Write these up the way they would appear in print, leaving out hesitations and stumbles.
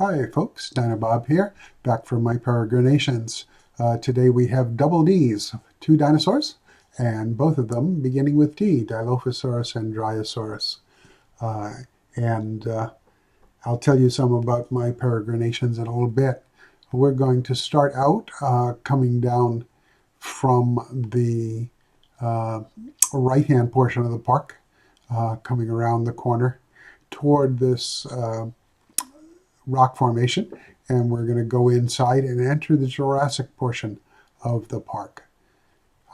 Hi folks, Dino Bob here, back from my peregrinations. Today we have double Ds, two dinosaurs, and both of them beginning with D, Dilophosaurus and Dryosaurus. Uh, and I'll tell you some about my peregrinations in a little bit. We're going to start out coming down from the uh, right-hand portion of the park, coming around the corner toward this rock formation, and we're going to go inside and enter the Jurassic portion of the park.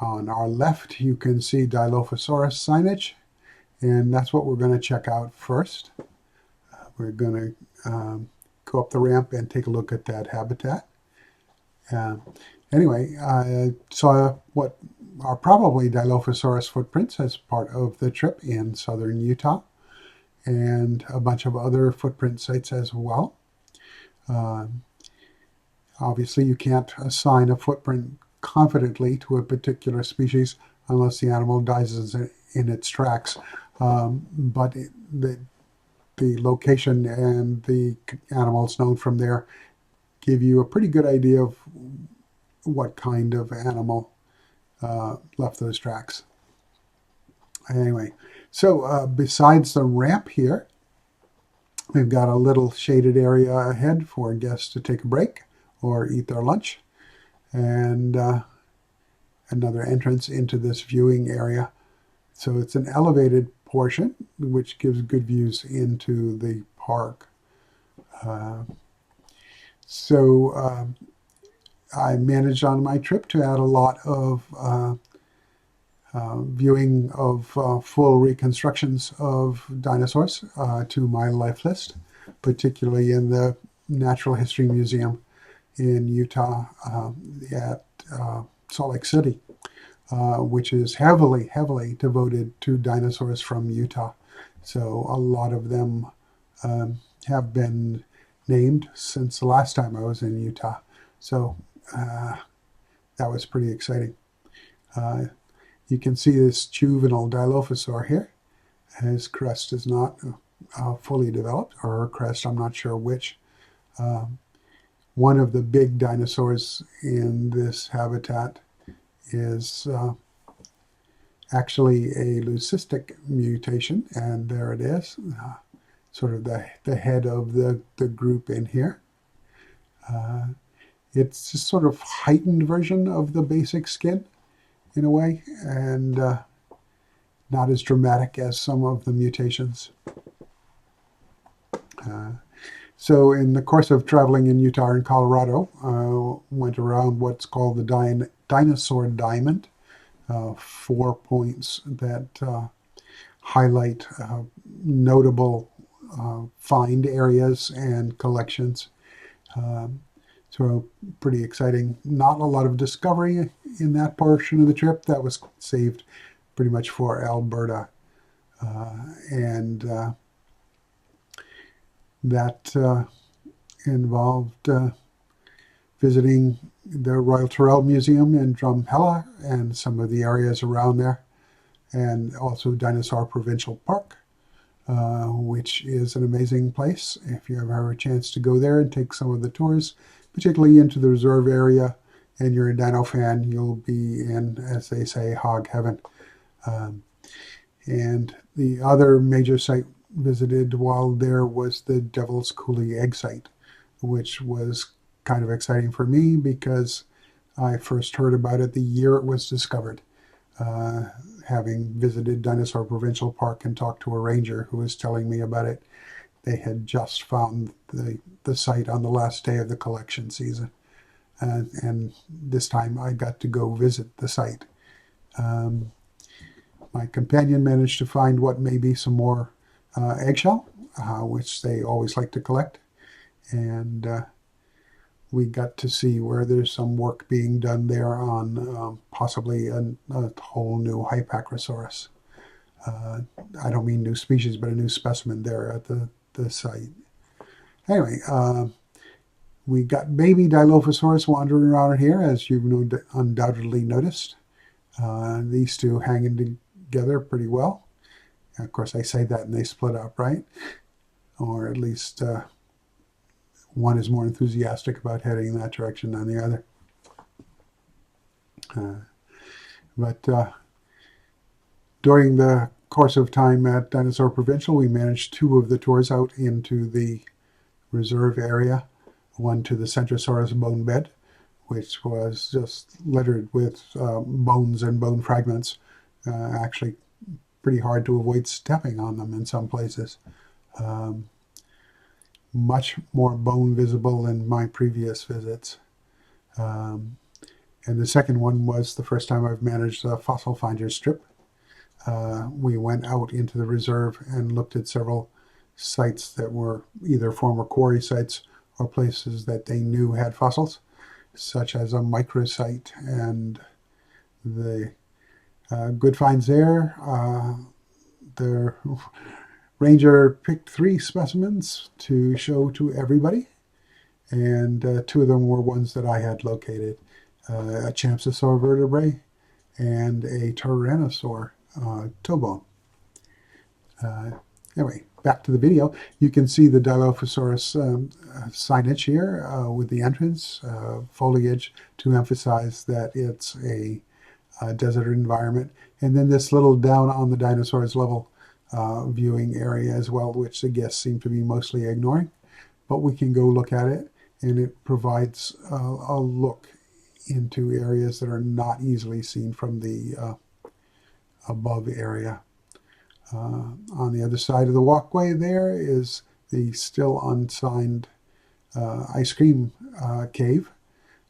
On our left, you can see Dilophosaurus signage, and that's what we're going to check out first. We're going to go up the ramp and take a look at that habitat. Anyway, I saw what are probably Dilophosaurus footprints as part of the trip in southern Utah, and a bunch of other footprint sites as well. Obviously, you can't assign a footprint confidently to a particular species unless the animal dies in its tracks. But the location and the animals known from there give you a pretty good idea of what kind of animal left those tracks. Anyway, so besides the ramp here, we've got a little shaded area ahead for guests to take a break or eat their lunch, and another entrance into this viewing area. So it's an elevated portion, which gives good views into the park. I managed on my trip to add a lot of viewing of full reconstructions of dinosaurs to my life list, particularly in the Natural History Museum in Utah at Salt Lake City, which is heavily devoted to dinosaurs from Utah. So a lot of them have been named since the last time I was in Utah. So that was pretty exciting. You can see this juvenile Dilophosaur here. His crest is not fully developed, or her crest, I'm not sure which. One of the big dinosaurs in this habitat is actually a leucistic mutation, and there it is, sort of the head of the group in here. It's a sort of heightened version of the basic skin in a way, and not as dramatic as some of the mutations. So in the course of traveling in Utah and Colorado, went around what's called the Dinosaur Diamond, 4 points that highlight notable find areas and collections. So pretty exciting. Not a lot of discovery in that portion of the trip. That was saved pretty much for Alberta. And that involved visiting the Royal Tyrrell Museum in Drumheller and some of the areas around there, and also Dinosaur Provincial Park, which is an amazing place. If you ever have a chance to go there and take some of the tours, particularly into the reserve area, and you're a dino fan, you'll be in, as they say, hog heaven. And the other major site visited while there was the Devil's Coulee egg site, which was kind of exciting for me because I first heard about it the year it was discovered, having visited Dinosaur Provincial Park and talked to a ranger who was telling me about it. They had just found the site on the last day of the collection season. And this time I got to go visit the site. My companion managed to find what may be some more eggshell, which they always like to collect. And we got to see where there's some work being done there on possibly a whole new Hypacrosaurus. I don't mean new species, but a new specimen there at the site. Anyway, we got baby Dilophosaurus wandering around here, as you've undoubtedly noticed. These two hanging together pretty well. Of course, I say that and they split up, right? Or at least one is more enthusiastic about heading in that direction than the other. But during the course of time at Dinosaur Provincial, we managed 2 of the tours out into the reserve area, one to the Centrosaurus bone bed, which was just littered with bones and bone fragments, actually pretty hard to avoid stepping on them in some places. Much more bone visible than my previous visits. And the second one was the first time I've managed a fossil finders trip. We went out into the reserve and looked at several sites that were either former quarry sites or places that they knew had fossils, such as a microsite. And the good finds there, the ranger picked 3 specimens to show to everybody, and 2 of them were ones that I had located, a Champsosaur vertebrae and a Tyrannosaur toe bone. Anyway, back to the video. You can see the Dilophosaurus signage here with the entrance, foliage to emphasize that it's a desert environment. And then this little down on the dinosaurs level viewing area as well, which the guests seem to be mostly ignoring. But we can go look at it, and it provides a look into areas that are not easily seen from the above area. On the other side of the walkway there is the still unsigned ice cream cave.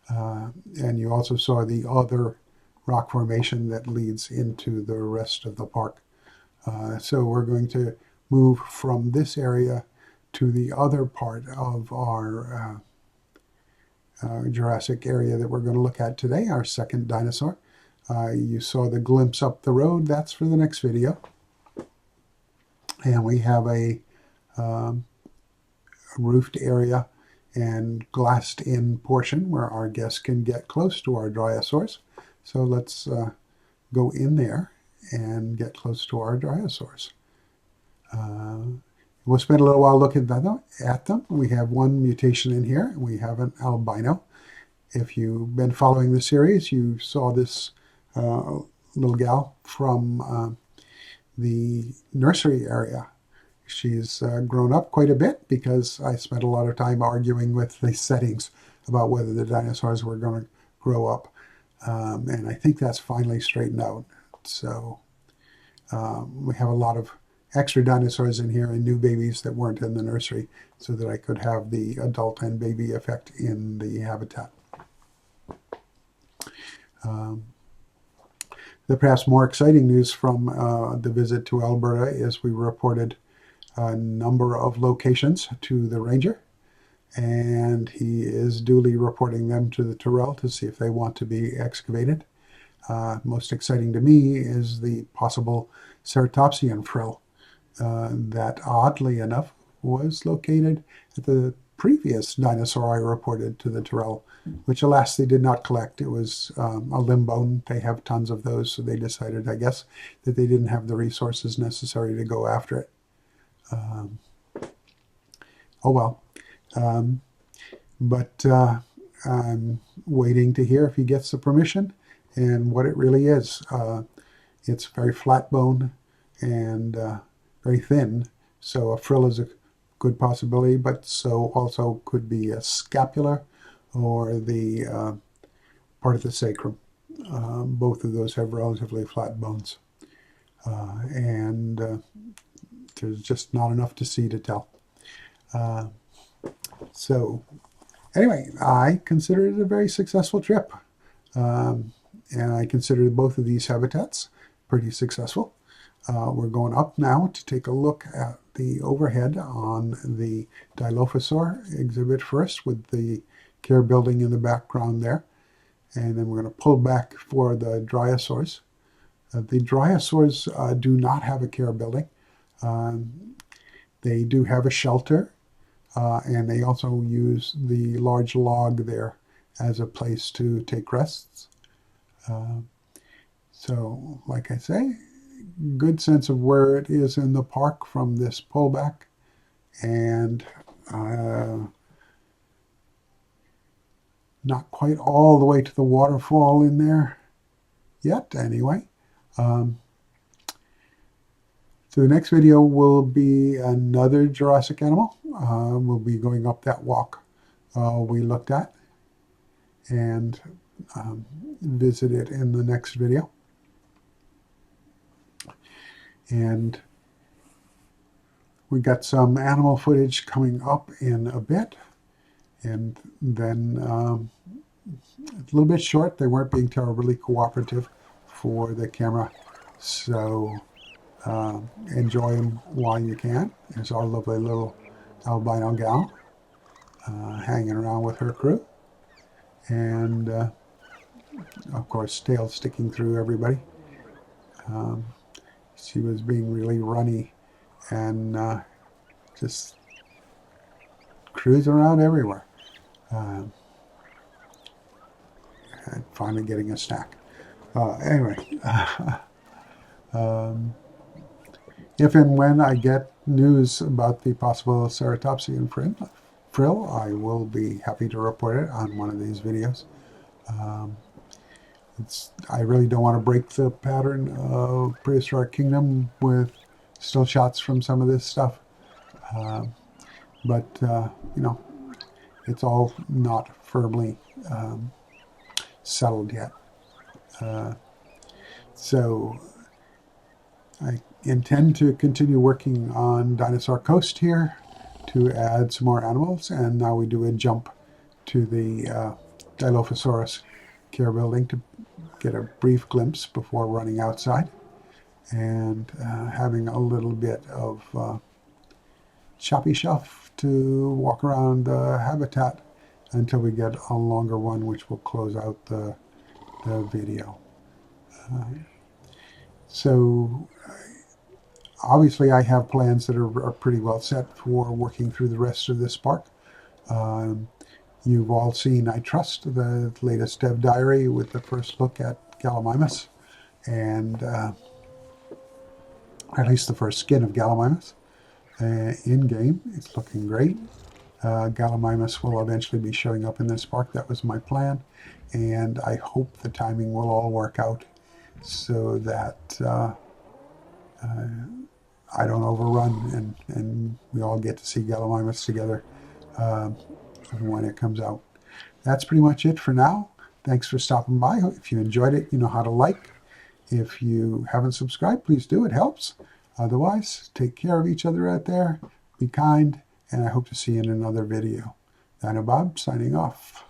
And you also saw the other rock formation that leads into the rest of the park. So we're going to move from this area to the other part of our Jurassic area that we're going to look at today, our second dinosaur. You saw the glimpse up the road. That's for the next video. And we have a roofed area and glassed in portion where our guests can get close to our Dryosaurs. So let's go in there and get close to our Dryosaurs. We'll spend a little while looking at them. We have one mutation in here. We have an albino. If you've been following the series, you saw this little gal from the nursery area. She's grown up quite a bit because I spent a lot of time arguing with the settings about whether the dinosaurs were going to grow up. And I think that's finally straightened out. So we have a lot of extra dinosaurs in here and new babies that weren't in the nursery so that I could have the adult and baby effect in the habitat. The perhaps more exciting news from the visit to Alberta is we reported a number of locations to the ranger, and he is duly reporting them to the Tyrrell to see if they want to be excavated. Most exciting to me is the possible ceratopsian frill that, oddly enough, was located at the previous dinosaur I reported to the Tyrrell, which alas they did not collect. It was a limb bone. They have tons of those, so they decided, I guess, that they didn't have the resources necessary to go after it. Oh well. But I'm waiting to hear if he gets the permission and what it really is. It's very flat bone and very thin, so a frill is a good possibility, but so also could be a scapula or the part of the sacrum. Both of those have relatively flat bones. And there's just not enough to see to tell. So anyway, I consider it a very successful trip. And I consider both of these habitats pretty successful. We're going up now to take a look at the overhead on the Dilophosaur exhibit first with the care building in the background there. And then we're going to pull back for the Dryosaurs. The Dryosaurs do not have a care building. They do have a shelter, and they also use the large log there as a place to take rests. So, like I say, good sense of where it is in the park from this pullback, and Not quite all the way to the waterfall in there yet, anyway. So the next video will be another Jurassic animal. We'll be going up that walk we looked at and visit it in the next video. And we got some animal footage coming up in a bit. And then a little bit short. They weren't being terribly cooperative for the camera. So enjoy them while you can. There's our lovely little albino gal hanging around with her crew. And of course, tail sticking through everybody. She was being really runny and just cruising around everywhere. And finally getting a snack. Anyway, if and when I get news about the possible ceratopsian frill, I will be happy to report it on one of these videos. I really don't want to break the pattern of Prehistoric Kingdom with still shots from some of this stuff. But you know, it's all not firmly settled yet. So I intend to continue working on Dinosaur Coast here to add some more animals, and now we do a jump to the Dilophosaurus care building to get a brief glimpse before running outside and having a little bit of choppy shelf to walk around the habitat until we get a longer one, which will close out the video. So obviously I have plans that are pretty well set for working through the rest of this park. You've all seen, I trust, the latest dev diary with the first look at Gallimimus, and at least the first skin of Gallimimus in game. It's looking great. Gallimimus will eventually be showing up in this park. That was my plan, and I hope the timing will all work out so that I don't overrun and we all get to see Gallimimus together when it comes out. That's pretty much it for now. Thanks for stopping by. If you enjoyed it, you know how to like. If you haven't subscribed, please do. It helps. Otherwise, take care of each other out there. Be kind, and I hope to see you in another video. Dino Bob, signing off.